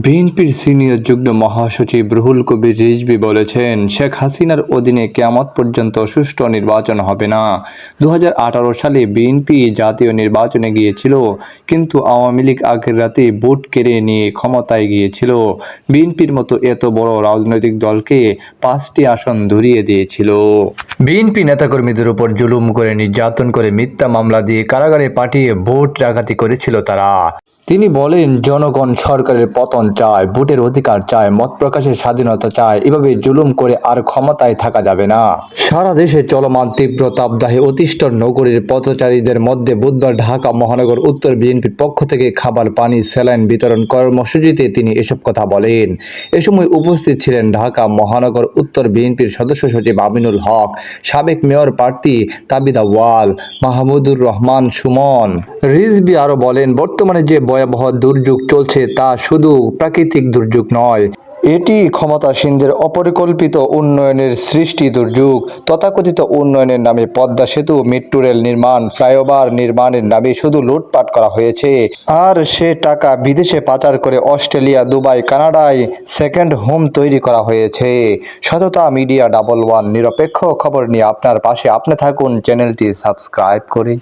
বিএনপির সিনিয়র যুগ্ম মহাসচিব রুহুল কবির রিজভী বলেছেন, শেখ হাসিনার অধীনে কিয়ামত পর্যন্ত সুষ্ঠু নির্বাচন হবে না। 2018 সালে বিএনপি জাতীয় নির্বাচনে গিয়েছিল, কিন্তু আওয়ামী লীগ আগের রাতে ভোট কেড়ে নিয়ে ক্ষমতায় গিয়েছিল। বিএনপির মতো এত বড় রাজনৈতিক দলকে 5টি আসন ধরিয়ে দিয়েছিল। বিএনপি নেতাকর্মীদের উপর জুলুম করে, নির্যাতন করে, মিথ্যা মামলা দিয়ে কারাগারে পাঠিয়ে ভোট ডাকাতি করেছিল তারা। তিনি বলেন, জনগণ সরকারের পতন চায়, ভোটের অধিকার চায়, মত প্রকাশের স্বাধীনতা চায়। এভাবে জুলুম করে আর ক্ষমতায় থাকা যাবে না। সারা দেশে চলমান তীব্র তাপদাহে অতিষ্ঠ নগরীর পথচারীদের মধ্যে বুধবার ঢাকা মহানগর উত্তর বিএনপির পক্ষ থেকে খাবার, পানি, স্যালাইন বিতরণ কর্মসূচিতে তিনি এসব কথা বলেন। এ সময় উপস্থিত ছিলেন ঢাকা মহানগর উত্তর বিএনপির সদস্য সচিব আমিনুল হক, সাবেক মেয়র প্রার্থী তাবিদা ওয়াল, মাহমুদুর রহমান সুমন। রিজভী আরও বলেন, বর্তমানে যে ভয়াবহ দুর্যোগ চলছে তা শুধু প্রাকৃতিক দুর্যোগ নয়, এটি ক্ষমতাসীনদের অপরিকল্পিত উন্নয়নের সৃষ্টি দুর্যোগ। তথাকথিত উন্নয়নের নামে পদ্মা সেতু, মেট্রো রেল নির্মাণ, ফ্লাইওভার নির্মাণের নামে শুধু লুটপাট করা হয়েছে। আর সে টাকা বিদেশে পাচার করে অস্ট্রেলিয়া, দুবাই, কানাডায় সেকেন্ড হোম তৈরি করা হয়েছে। সততা মিডিয়া 11 নিরপেক্ষ খবর নিয়ে আপনার পাশে। আপনি থাকুন, চ্যানেলটি সাবস্ক্রাইব করে।